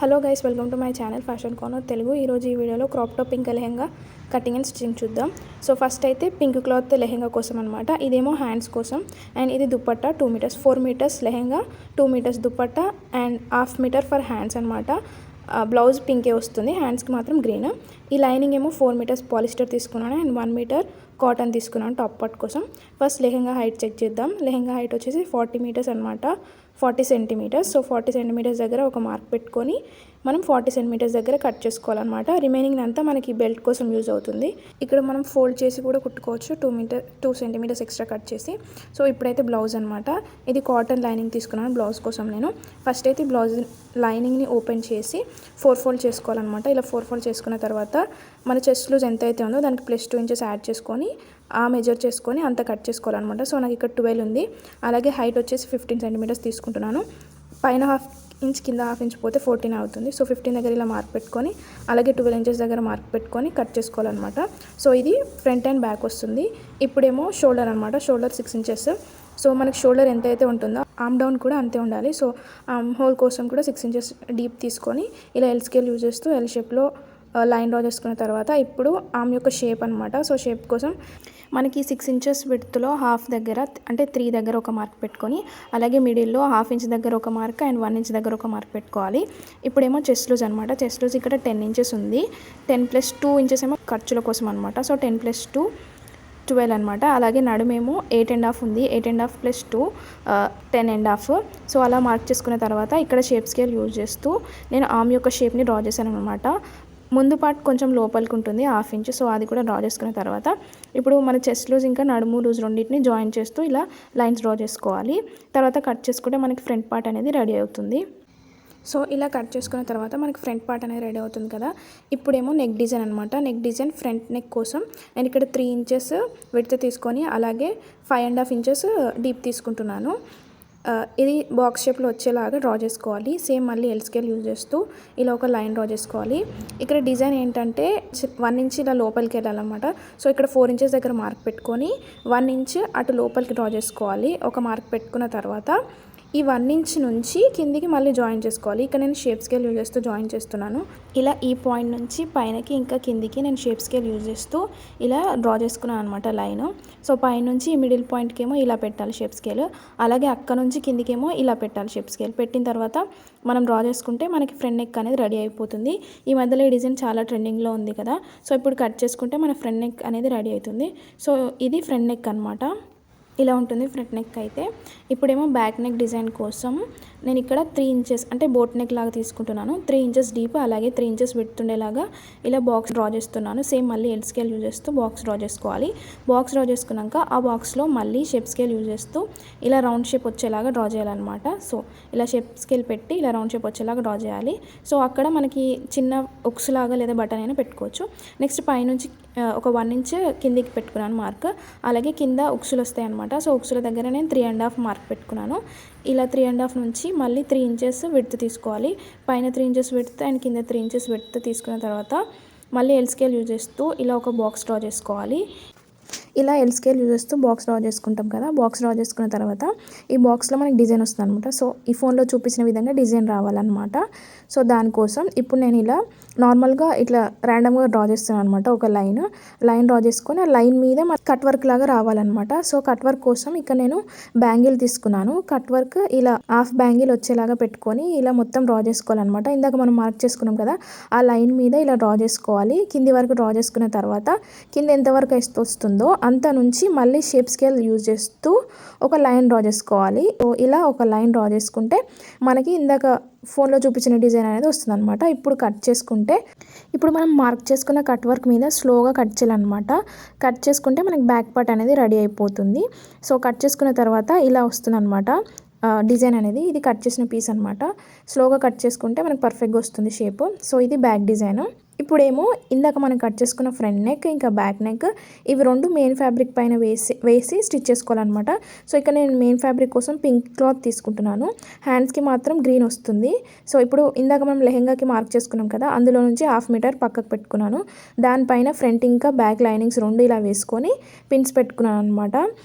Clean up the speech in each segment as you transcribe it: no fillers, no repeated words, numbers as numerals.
Hello guys, welcome to my channel fashion corner Telugu. ఈరోజు ఈ వీడియోలో crop top pink lehenga cutting and stitching చూద్దాం. So first అయితే pink cloth lehenga కోసం అనమాట. ఇదేమో హ్యాండ్స్ కోసం అండ్ ఇది dupatta 2 metres, 4 metres lehenga, 2 metres dupatta and half metre for hands అనమాట. బ్లౌజ్ పింకే వస్తుంది, హ్యాండ్స్కి మాత్రం గ్రీన్. ఈ లైనింగ్ ఏమో 4 మీటర్స్ పాలిస్టర్ తీసుకున్నాను అండ్ 1 మీటర్ కాటన్ తీసుకున్నాను టాప్ పార్ట్ కోసం. ఫస్ట్ లెహెంగా హైట్ చెక్ చేద్దాం. లెహెంగా హైట్ వచ్చేసి 40 మీటర్స్ అనమాట, 40 సెంటీమీటర్స్. సో 40 సెంటీమీటర్స్ దగ్గర ఒక మార్క్ పెట్టుకొని మనం 40 సెంటీమీటర్స్ దగ్గర కట్ చేసుకోవాలన్నమాట. రిమైనింగ్ అంతా మనకి బెల్ట్ కోసం యూజ్ అవుతుంది. ఇక్కడ మనం ఫోల్డ్ చేసి కూడా కుట్టుకోవచ్చు, 2 సెంటీమీటర్స్ ఎక్స్ట్రా కట్ చేసి. సో ఇప్పుడైతే బ్లౌజ్ అనమాట. ఇది కాటన్ లైనింగ్ తీసుకున్నాను బ్లౌజ్ కోసం నేను. ఫస్ట్ అయితే బ్లౌజ్ లైనింగ్ని ఓపెన్ చేసి 4 ఫోల్డ్ చేసుకోవాలన్నమాట. ఇలా 4 ఫోల్డ్ చేసుకున్న తర్వాత మన చెస్ట్ లూజ్ ఎంత అయితే ఉందో దానికి +2 ఇంచెస్ యాడ్ చేసుకొని మెజర్ చేసుకొని అంత కట్ చేసుకోవాలన్నమాట. సో నాకు ఇక్కడ 12 ఉంది. అలాగే హైట్ వచ్చేసి 15 సెంటీమీటర్స్ తీసుకుంటున్నాను. పైన హాఫ్ ఇంచ్, కింద హాఫ్ ఇంచ్ పోతే 14 అవుతుంది. సో 15 దగ్గర ఇలా మార్క్ పెట్టుకొని అలాగే 12 ఇంచెస్ దగ్గర మార్క్ పెట్టుకొని కట్ చేసుకోవాలన్నమాట. సో ఇది ఫ్రంట్ అండ్ బ్యాక్ వస్తుంది. ఇప్పుడేమో షోల్డర్ అనమాట. Shoulder 6 inches. సో మనకి షోల్డర్ ఎంత అయితే ఉంటుందో ఆర్మ్ డౌన్ కూడా అంతే ఉండాలి. సో ఆర్మ్ హోల్ కోసం కూడా 6 ఇంచెస్ డీప్ తీసుకొని ఇలా ఎల్ స్కేల్ యూజ్ చేస్తూ ఎల్ షేప్లో లైన్ డ్రా చేసుకున్న తర్వాత ఇప్పుడు ఆర్మ్ యొక్క షేప్ అనమాట. సో షేప్ కోసం మనకి 6 ఇంచెస్ విడ్త్లో హాఫ్ దగ్గర అంటే 3 దగ్గర ఒక మార్క్ పెట్టుకొని అలాగే మిడిల్లో హాఫ్ ఇంచ్ దగ్గర ఒక మార్క్ అండ్ 1 ఇంచ్ దగ్గర ఒక మార్క్ పెట్టుకోవాలి. ఇప్పుడేమో చెస్ట్ లూజ్ అనమాట. చెస్ట్ లూజ్ ఇక్కడ 10 ఇంచెస్ ఉంది. 10 + 2 ఇంచెస్ ఏమో ఖర్చుల కోసం అనమాట. సో 10 + 2 12 అనమాట. అలాగే నడుమేమో 8.5 ఉంది. 8.5 + 2 10.5. సో అలా మార్క్ చేసుకున్న తర్వాత ఇక్కడ షేప్ స్కేల్ యూజ్ చేస్తూ నేను ఆర్మ్ యొక్క షేప్ని డ్రా చేశాను అనమాట. ముందు పార్ట్ కొంచెం లోపలికి ఉంటుంది, హాఫ్ ఇంచ్. సో అది కూడా డ్రా చేసుకున్న తర్వాత ఇప్పుడు మన చెస్ట్ లూజ్ ఇంకా నడుము లూజ్ రెండింటిని జాయిన్ చేస్తూ ఇలా లైన్స్ డ్రా చేసుకోవాలి. తర్వాత కట్ చేసుకుంటే మనకి ఫ్రంట్ పార్ట్ అనేది రెడీ అవుతుంది. సో ఇలా కట్ చేసుకున్న తర్వాత మనకి ఫ్రంట్ పార్ట్ అనేది రెడీ అవుతుంది కదా. ఇప్పుడేమో నెక్ డిజైన్ అనమాట. నెక్ డిజైన్ ఫ్రంట్ నెక్ కోసం నేను ఇక్కడ 3 ఇంచెస్ విడ్త్ తీసుకొని అలాగే 5.5 ఇంచెస్ డీప్ తీసుకుంటున్నాను. ఇది బాక్స్ షేప్లో వచ్చేలాగా డ్రా చేసుకోవాలి. సేమ్ మళ్ళీ ఎల్ స్కేల్ యూజ్ చేస్తూ ఇలా ఒక లైన్ డ్రా చేసుకోవాలి. ఇక్కడ డిజైన్ ఏంటంటే 1 ఇంచ్ ఇలా లోపలికి వెళ్ళాలన్నమాట. సో ఇక్కడ 4 ఇంచెస్ దగ్గర మార్క్ పెట్టుకొని 1 ఇంచ్ అటు లోపలికి డ్రా చేసుకోవాలి. ఒక మార్క్ పెట్టుకున్న తర్వాత ఈ 1 ఇంచ్ నుంచి కిందికి మళ్ళీ జాయిన్ చేసుకోవాలి. ఇక్కడ నేను షేప్ స్కేల్ యూజ్ చేస్తూ జాయిన్ చేస్తున్నాను. ఇలా ఈ పాయింట్ నుంచి పైనకి ఇంకా కిందికి నేను షేప్ స్కేల్ యూజ్ చేస్తూ ఇలా డ్రా చేసుకున్నాను అనమాట లైన్. సో పైనుంచి ఈ మిడిల్ పాయింట్కి ఏమో ఇలా పెట్టాలి షేప్ స్కేల్. అలాగే అక్కడ నుంచి కిందికేమో ఇలా పెట్టాలి షేప్ స్కేల్. పెట్టిన తర్వాత మనం డ్రా చేసుకుంటే మనకి ఫ్రంట్ నెక్ అనేది రెడీ అయిపోతుంది. ఈ మధ్యలో ఈ డిజైన్ చాలా ట్రెండింగ్లో ఉంది కదా. సో ఇప్పుడు కట్ చేసుకుంటే మన ఫ్రంట్ నెక్ అనేది రెడీ అవుతుంది. సో ఇది ఫ్రంట్ నెక్ అనమాట. ఇలా ఉంటుంది ఫ్రంట్ నెక్ అయితే. ఇప్పుడేమో బ్యాక్ నెక్ డిజైన్ కోసం నేను ఇక్కడ 3 ఇంచెస్ అంటే బోట్ నెక్ లాగా తీసుకుంటున్నాను. 3 ఇంచెస్ డీప్ అలాగే 3 ఇంచెస్ విడ్త్ ఉండేలాగా ఇలా బాక్స్ డ్రా చేస్తున్నాను. సేమ్ మళ్ళీ ఎల్ స్కేల్ యూజ్ చేస్తూ బాక్స్ డ్రా చేసుకోవాలి. బాక్స్ డ్రా చేసుకున్నాక ఆ బాక్స్లో మళ్ళీ షేప్ స్కేల్ యూజ్ చేస్తూ ఇలా రౌండ్ షేప్ వచ్చేలాగా డ్రా చేయాలన్నమాట. సో ఇలా షేప్ స్కేల్ పెట్టి ఇలా రౌండ్ షేప్ వచ్చేలాగా డ్రా చేయాలి. సో అక్కడ మనకి చిన్న ఉక్స్ లాగా లేదా బటన్ అయినా పెట్టుకోవచ్చు. నెక్స్ట్ పైనుంచి ఒక 1 ఇంచ్ కిందికి పెట్టుకున్నాను మార్క్. అలాగే కింద ఉక్సులు వస్తాయి అనమాట. సో ఉక్సుల దగ్గర నేను 3.5 మార్క్ పెట్టుకున్నాను. ఇలా 3.5 నుంచి మళ్ళీ 3 ఇంచెస్ విడ్త్ తీసుకోవాలి. పైన 3 ఇంచెస్ విడ్త్ అండ్ కింద 3 ఇంచెస్ విడ్త్ తీసుకున్న తర్వాత మళ్ళీ ఎల్ స్కేల్ యూజ్ చేస్తూ ఇలా ఒక బాక్స్ డ్రా చేసుకోవాలి. ఇలా ఎల్ స్కేల్ యూజ్ చేస్తూ బాక్స్ డ్రా చేసుకుంటాం కదా. బాక్స్ డ్రా చేసుకున్న తర్వాత ఈ బాక్స్లో మనకి డిజైన్ వస్తుంది అనమాట. సో ఈ ఫోన్లో చూపించిన విధంగా డిజైన్ రావాలన్నమాట. సో దానికోసం ఇప్పుడు నేను ఇలా నార్మల్గా ఇట్లా ర్యాండమ్గా డ్రా చేస్తున్నాను అనమాట. ఒక లైన్ డ్రా చేసుకొని ఆ లైన్ మీద కట్ వర్క్ లాగా రావాలన్నమాట. సో కట్ వర్క్ కోసం ఇక్కడ నేను బ్యాంగిల్ తీసుకున్నాను. కట్ వర్క్ ఇలా హాఫ్ బ్యాంగిల్ వచ్చేలాగా పెట్టుకొని ఇలా మొత్తం డ్రా చేసుకోవాలన్నమాట. ఇందాక మనం మార్క్ చేసుకున్నాం కదా, ఆ లైన్ మీద ఇలా డ్రా చేసుకోవాలి. కింది వరకు డ్రా చేసుకున్న తర్వాత కింద ఎంతవరకు వస్తుందో అంత నుంచి మళ్ళీ షేప్ స్కేల్ యూజ్ చేస్తూ ఒక లైన్ డ్రా చేసుకోవాలి. ఇలా ఒక లైన్ డ్రా చేసుకుంటే మనకి ఇందాక ఫోన్లో చూపించిన డిజైన్ అనేది వస్తుంది అనమాట. ఇప్పుడు కట్ చేసుకుంటే ఇప్పుడు మనం మార్క్ చేసుకున్న కట్ వర్క్ మీద స్లోగా కట్ చేయాలన్నమాట. కట్ చేసుకుంటే మనకి బ్యాక్ పార్ట్ అనేది రెడీ అయిపోతుంది. సో కట్ చేసుకున్న తర్వాత ఇలా వస్తుంది అనమాట డిజైన్ అనేది. ఇది కట్ చేసిన పీస్ అనమాట. స్లోగా కట్ చేసుకుంటే మనకు పర్ఫెక్ట్గా వస్తుంది షేప్. సో ఇది బ్యాక్ డిజైన్. ఇప్పుడేమో ఇందాక మనం కట్ చేసుకున్న ఫ్రంట్ నెక్ ఇంకా బ్యాక్ నెక్ ఇవి 2 మెయిన్ ఫ్యాబ్రిక్ పైన వేసి స్టిచ్ చేసుకోవాలన్నమాట. సో ఇక్కడ నేను మెయిన్ ఫ్యాబ్రిక్ కోసం పింక్ క్లాత్ తీసుకుంటున్నాను. హ్యాండ్స్కి మాత్రం గ్రీన్ వస్తుంది. సో ఇప్పుడు ఇందాక మనం లెహెంగాకి మార్క్ చేసుకున్నాం కదా, అందులో నుంచి హాఫ్ మీటర్ పక్కకు పెట్టుకున్నాను. దానిపైన ఫ్రంట్ ఇంకా బ్యాక్ లైనింగ్స్ 2 ఇలా వేసుకొని పిన్స్ పెట్టుకున్నాను అనమాట.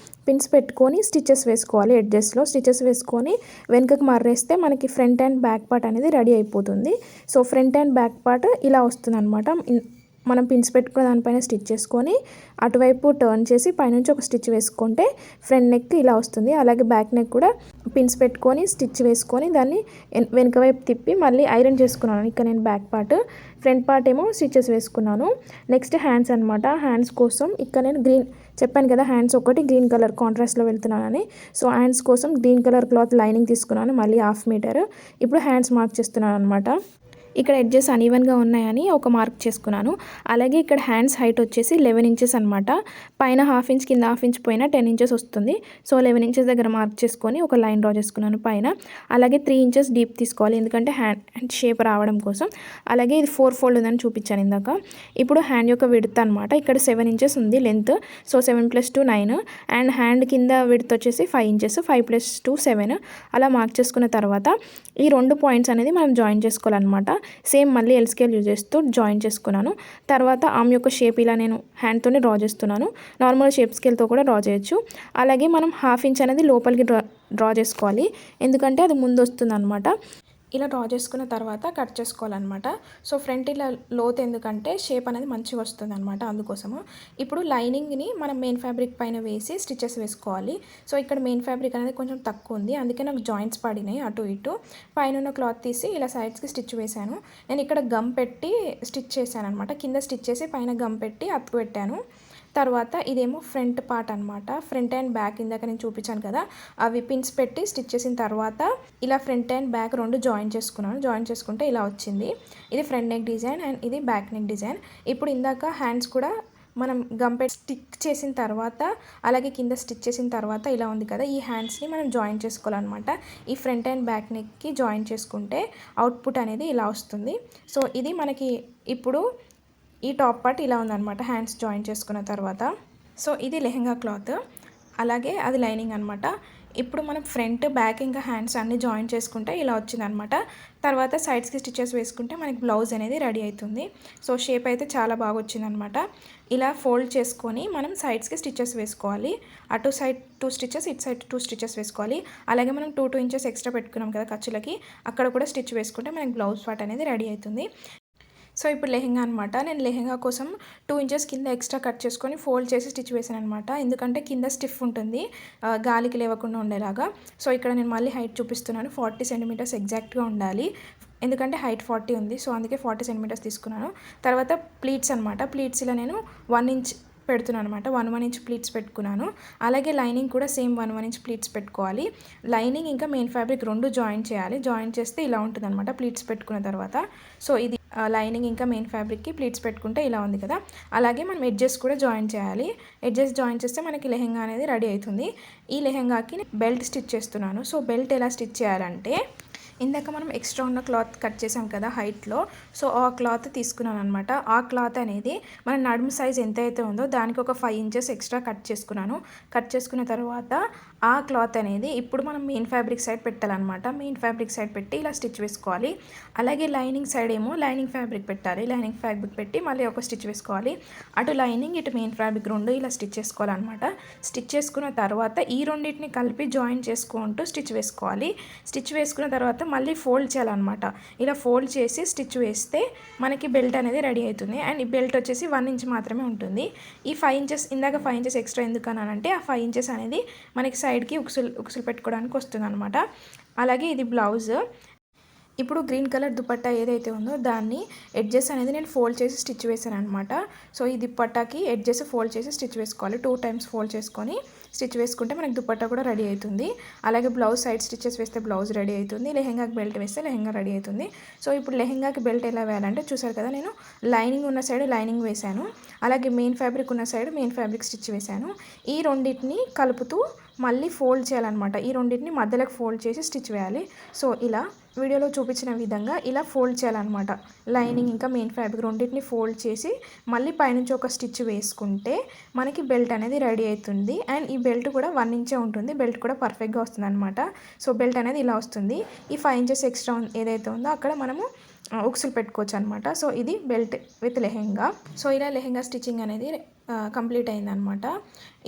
పిన్స్ పెట్టుకొని స్టిచెస్ వేసుకోవాలి. ఎడ్జెస్లో స్టిచెస్ వేసుకొని వెనుకకు మర్రేస్తే మనకి ఫ్రంట్ అండ్ బ్యాక్ పార్ట్ అనేది రెడీ అయిపోతుంది. So front and back part ఇలా వస్తుంది అనమాట. మనం పిన్స్ పెట్టుకున్న దానిపైన స్టిచ్ చేసుకొని అటువైపు టర్న్ చేసి పైనుంచి ఒక స్టిచ్ వేసుకుంటే ఫ్రంట్ నెక్ ఇలా వస్తుంది. అలాగే బ్యాక్ నెక్ కూడా పిన్స్ పెట్టుకొని స్టిచ్ వేసుకొని దాన్ని వెనుక వైపు తిప్పి మళ్ళీ ఐరన్ చేసుకున్నాను. ఇక్కడ నేను బ్యాక్ పార్ట్, ఫ్రంట్ పార్ట్ ఏమో స్టిచెస్ వేసుకున్నాను. నెక్స్ట్ హ్యాండ్స్ అనమాట. హ్యాండ్స్ కోసం ఇక్కడ నేను గ్రీన్ చెప్పాను కదా, హ్యాండ్స్ ఒకటి గ్రీన్ కలర్ కాంట్రాస్ట్లో వెళ్తున్నానని. సో హ్యాండ్స్ కోసం గ్రీన్ కలర్ క్లాత్ లైనింగ్ తీసుకున్నాను, మళ్ళీ 1/2 మీటర్. ఇప్పుడు హ్యాండ్స్ మార్క్ చేస్తున్నాను అనమాట. ఇక్కడ ఎడ్జెస్ అన్ఈవెన్గా ఉన్నాయని ఒక మార్క్ చేసుకున్నాను. అలాగే ఇక్కడ హ్యాండ్స్ హైట్ వచ్చేసి 11 ఇంచెస్ అనమాట. పైన 1/2 ఇంచ్ కింద 1/2 ఇంచ్ పోయిన 10 ఇంచెస్ వస్తుంది. సో 11 ఇంచెస్ దగ్గర మార్క్ చేసుకొని ఒక లైన్ డ్రా చేసుకున్నాను పైన. అలాగే 3 ఇంచెస్ డీప్ తీసుకోవాలి, ఎందుకంటే హ్యాండ్ షేప్ రావడం కోసం. అలాగే ఇది 4 ఫోల్డ్ ఉందని చూపించాను ఇందాక. ఇప్పుడు హ్యాండ్ యొక్క విడ్త్ అనమాట. ఇక్కడ 7 ఇంచెస్ ఉంది లెంత్. సో 7 + 2 9. అండ్ హ్యాండ్ కింద విడ్త్ వచ్చేసి 5 ఇంచెస్. 5 + 2 7. అలా మార్క్ చేసుకున్న తర్వాత ఈ 2 పాయింట్స్ అనేది మనం జాయిన్ చేసుకోవాలన్నమాట. సేమ్ మళ్ళీ ఎల్ స్కేల్ యూజ్ చేస్తూ జాయిన్ చేసుకున్నాను. తర్వాత ఆమె యొక్క షేప్ ఇలా నేను హ్యాండ్తోనే డ్రా చేస్తున్నాను. నార్మల్ షేప్ స్కేల్తో కూడా డ్రా చేయొచ్చు. అలాగే మనం 1/2 ఇంచ్ అనేది లోపలికి డ్రా చేసుకోవాలి, ఎందుకంటే అది ముందు వస్తుంది అనమాట. ఇలా డ్రా చేసుకున్న తర్వాత కట్ చేసుకోవాలన్నమాట. సో ఫ్రంట్ ఇలా లోత్ ఎందుకంటే షేప్ అనేది మంచిగా వస్తుంది అనమాట, అందుకోసము. ఇప్పుడు లైనింగ్ని మనం మెయిన్ ఫ్యాబ్రిక్ పైన వేసి స్టిచెస్ వేసుకోవాలి. సో ఇక్కడ మెయిన్ ఫ్యాబ్రిక్ అనేది కొంచెం తక్కువ ఉంది, అందుకే నాకు జాయింట్స్ పడినాయి అటు ఇటు. పైన ఉన్న క్లాత్ తీసి ఇలా సైడ్స్కి స్టిచ్ వేశాను. నేను ఇక్కడ గమ్ పెట్టి స్టిచ్ చేశాను అనమాట. కింద స్టిచ్ చేసి పైన గమ్ పెట్టి అతుకు పెట్టాను. తర్వాత ఇదేమో ఫ్రంట్ పార్ట్ అనమాట. ఫ్రంట్ అండ్ బ్యాక్ ఇందాక నేను చూపించాను కదా, అవి పిన్స్ పెట్టి స్టిచ్ చేసిన తర్వాత ఇలా ఫ్రంట్ అండ్ బ్యాక్ 2 జాయిన్ చేసుకున్నాను. జాయిన్ చేసుకుంటే ఇలా వచ్చింది. ఇది ఫ్రంట్ నెక్ డిజైన్ అండ్ ఇది బ్యాక్ నెక్ డిజైన్. ఇప్పుడు ఇందాక హ్యాండ్స్ కూడా మనం గమ్ పెట్టి స్టిక్ చేసిన తర్వాత అలాగే కింద స్టిచ్ చేసిన తర్వాత ఇలా ఉంది కదా, ఈ హ్యాండ్స్ని మనం జాయిన్ చేసుకోవాలన్నమాట. ఈ ఫ్రంట్ అండ్ బ్యాక్ నెక్కి జాయిన్ చేసుకుంటే అవుట్పుట్ అనేది ఇలా వస్తుంది. సో ఇది మనకి ఇప్పుడు ఈ టాప్ పార్ట్ ఇలా ఉందన్నమాట హ్యాండ్స్ జాయిన్ చేసుకున్న తర్వాత. సో ఇది లెహెంగా క్లాత్, అలాగే అది లైనింగ్ అనమాట. ఇప్పుడు మనం ఫ్రంట్ బ్యాక్ ఇంకా హ్యాండ్స్ అన్నీ జాయిన్ చేసుకుంటే ఇలా వచ్చిందనమాట. తర్వాత సైడ్స్కి స్టిచెస్ వేసుకుంటే మనకి బ్లౌజ్ అనేది రెడీ అవుతుంది. సో షేప్ అయితే చాలా బాగా వచ్చిందనమాట. ఇలా ఫోల్డ్ చేసుకొని మనం సైడ్స్కి స్టిచెస్ వేసుకోవాలి. అటు సైడ్ 2 స్టిచెస్, ఇటు సైడ్ 2 స్టిచెస్ వేసుకోవాలి. అలాగే మనం 2 ఇంచెస్ ఎక్స్ట్రా పెట్టుకున్నాం కదా ఖర్చులకి, అక్కడ కూడా స్టిచ్ వేసుకుంటే మనకి బ్లౌజ్ పార్ట్ అనేది రెడీ అవుతుంది. సో ఇప్పుడు లెహెంగా అనమాట. నేను లెహెంగా కోసం 2 ఇంచెస్ కింద ఎక్స్ట్రా కట్ చేసుకొని ఫోల్డ్ చేసి స్టిచ్ వేసాను అనమాట, ఎందుకంటే కింద స్టిఫ్ ఉంటుంది గాలికి లేవకుండా ఉండేలాగా. సో ఇక్కడ నేను మళ్ళీ హైట్ చూపిస్తున్నాను. 40 సెంటీమీటర్స్ ఎగ్జాక్ట్గా ఉండాలి, ఎందుకంటే హైట్ 40 ఉంది. సో అందుకే 40 సెంటీమీటర్స్ తీసుకున్నాను. తర్వాత ప్లీట్స్ అనమాట. ప్లీట్స్ ఇలా నేను 1 ఇంచ్ పెడుతున్నాను అనమాట. 1 ఇంచ్ ప్లీట్స్ పెట్టుకున్నాను. అలాగే లైనింగ్ కూడా సేమ్ 1 ఇంచ్ ప్లీట్స్ పెట్టుకోవాలి. లైనింగ్ ఇంకా మెయిన్ ఫ్యాబ్రిక్ 2 జాయిన్ చేయాలి. జాయిన్ చేస్తే ఇలా ఉంటుంది అనమాట ప్లీట్స్ పెట్టుకున్న తర్వాత. సో ఇది లైనింగ్ ఇంకా మెయిన్ ఫ్యాబ్రిక్కి ప్లీట్స్ పెట్టుకుంటే ఇలా ఉంది కదా. అలాగే మనం ఎడ్జెస్ కూడా జాయిన్ చేయాలి. ఎడ్జెస్ జాయిన్ చేస్తే మనకి లెహెంగా అనేది రెడీ అవుతుంది. ఈ లెహెంగాకి బెల్ట్ స్టిచ్ చేస్తున్నాను. సో బెల్ట్ ఎలా స్టిచ్ చేయాలంటే, ఇందాక మనం ఎక్స్ట్రా ఉన్న క్లాత్ కట్ చేసాం కదా హైట్లో, సో ఆ క్లాత్ తీసుకున్నాను అనమాట. ఆ క్లాత్ అనేది మన నడుము సైజ్ ఎంత అయితే ఉందో దానికి ఒక 5 ఇంచెస్ ఎక్స్ట్రా కట్ చేసుకున్నాను. కట్ చేసుకున్న తర్వాత ఆ క్లాత్ అనేది ఇప్పుడు మనం మెయిన్ ఫ్యాబ్రిక్ సైడ్ పెట్టాలన్నమాట. మెయిన్ ఫ్యాబ్రిక్ సైడ్ పెట్టి ఇలా స్టిచ్ వేసుకోవాలి. అలాగే లైనింగ్ సైడ్ ఏమో లైనింగ్ ఫ్యాబ్రిక్ పెట్టాలి. లైనింగ్ ఫ్యాబ్రిక్ పెట్టి మళ్ళీ ఒక స్టిచ్ వేసుకోవాలి. అటు లైనింగ్ ఇటు మెయిన్ ఫ్యాబ్రిక్ 2 ఇలా స్టిచ్ చేసుకోవాలన్నమాట. స్టిచ్ చేసుకున్న తర్వాత ఈ రెండింటిని కలిపి జాయిన్ చేసుకుంటూ స్టిచ్ వేసుకోవాలి. స్టిచ్ వేసుకున్న తర్వాత మళ్ళీ ఫోల్డ్ చేయాలన్నమాట. ఇలా ఫోల్డ్ చేసి స్టిచ్ వేస్తే మనకి బెల్ట్ అనేది రెడీ అవుతుంది. అండ్ ఈ బెల్ట్ వచ్చేసి 1 ఇంచ్ మాత్రమే ఉంటుంది. ఈ 5 ఇంచెస్ ఇందాక 5 ఇంచెస్ ఎక్స్ట్రా ఎందుకు అన్నానంటే, ఆ 5 ఇంచెస్ అనేది మనకి సైడ్కి ఉక్సులు పెట్టుకోవడానికి వస్తుంది అనమాట. అలాగే ఇది బ్లౌజ్. ఇప్పుడు గ్రీన్ కలర్ దుపట్టా ఏదైతే ఉందో దాన్ని ఎడ్జెస్ అనేది నేను ఫోల్డ్ చేసి స్టిచ్ వేసాను అనమాట. సో ఈ దుపట్టాకి ఎడ్జెస్ ఫోల్డ్ చేసి స్టిచ్ వేసుకోవాలి. 2 టైమ్స్ ఫోల్డ్ చేసుకొని స్టిచ్ వేసుకుంటే మనకి దుపట్టా కూడా రెడీ అవుతుంది. అలాగే బ్లౌజ్ సైడ్ స్టిచెస్ వేస్తే బ్లౌజ్ రెడీ అవుతుంది. లెహెంగాకి బెల్ట్ వేస్తే లెహెంగా రెడీ అవుతుంది. సో ఇప్పుడు లెహెంగాకి బెల్ట్ ఎలా వేయాలంటే, చూసారు కదా, నేను లైనింగ్ ఉన్న సైడ్ లైనింగ్ వేశాను. అలాగే మెయిన్ ఫ్యాబ్రిక్ ఉన్న సైడ్ మెయిన్ ఫ్యాబ్రిక్ స్టిచ్ వేశాను. ఈ రెండింటిని కలుపుతూ మళ్ళీ ఫోల్డ్ చేయాలన్నమాట. ఈ రెండింటిని మధ్యలోకి ఫోల్డ్ చేసి స్టిచ్ వేయాలి. సో ఇలా వీడియోలో చూపించిన విధంగా ఇలా ఫోల్డ్ చేయాలన్నమాట. లైనింగ్ ఇంకా మెయిన్ ఫ్యాబ్రిక్ రెండింటిని ఫోల్డ్ చేసి మళ్ళీ పైనుంచి ఒక స్టిచ్ వేసుకుంటే మనకి బెల్ట్ అనేది రెడీ అవుతుంది. అండ్ ఈ బెల్ట్ కూడా 1 ఇంచే ఉంటుంది. బెల్ట్ కూడా పర్ఫెక్ట్గా వస్తుంది అనమాట. సో బెల్ట్ అనేది ఇలా వస్తుంది. ఈ 5 ఇంచెస్ ఎక్స్ట్రా ఏదైతే ఉందో అక్కడ మనము ఉక్సులు పెట్టుకోవచ్చు అనమాట. సో ఇది బెల్ట్ విత్ లెహెంగా. సో ఇలా లెహెంగా స్టిచ్చింగ్ అనేది కంప్లీట్ అయిందనమాట.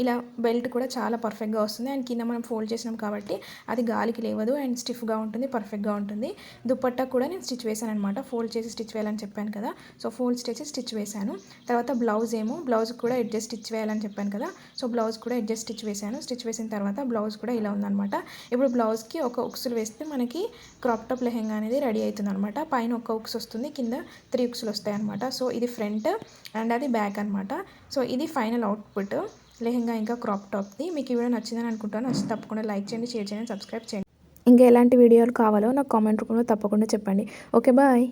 ఇలా బెల్ట్ కూడా చాలా పర్ఫెక్ట్గా వస్తుంది. అండ్ కింద మనం ఫోల్డ్ చేసినాం కాబట్టి అది గాలికి లేవదు అండ్ స్టిఫ్గా ఉంటుంది, పర్ఫెక్ట్గా ఉంటుంది. దుపట్టా కూడా నేను స్టిచ్ వేసాను అనమాట. ఫోల్డ్ చేసి స్టిచ్ వేయాలని చెప్పాను కదా. సో ఫోల్డ్ చేసి స్టిచ్ వేసాను. తర్వాత బ్లౌజ్ కూడా ఎడ్జెస్ స్టిచ్ వేయాలని చెప్పాను కదా. సో బ్లౌజ్ కూడా ఎడ్జెస్ స్టిచ్ వేసాను. స్టిచ్ వేసిన తర్వాత బ్లౌజ్ కూడా ఇలా ఉందన్నమాట. ఇప్పుడు బ్లౌజ్కి ఒక ఉక్సులు వేస్తే మనకి క్రాప్ టాప్ లెహెంగా అనేది రెడీ అవుతుంది అనమాట. పైన ఒక ఉక్స్ వస్తుంది, కింద 3 ఉక్సులు వస్తాయి అనమాట. సో ఇది ఫ్రంట్ అండ్ అది బ్యాక్ అనమాట. సో ఇది ఫైనల్ అవుట్పుట్ లెహెంగా ఇంకా క్రాప్ టాప్ది. మీకు ఈ వీడియో నచ్చిందని అనుకుంటాను. నచ్చితే తప్పకుండా లైక్ చేయండి, షేర్ చేయండి, సబ్స్క్రైబ్ చేయండి. ఇంకా ఎలాంటి వీడియోలు కావాలో నాకు కామెంట్ రూపంలో తప్పకుండా చెప్పండి. Okay, bye.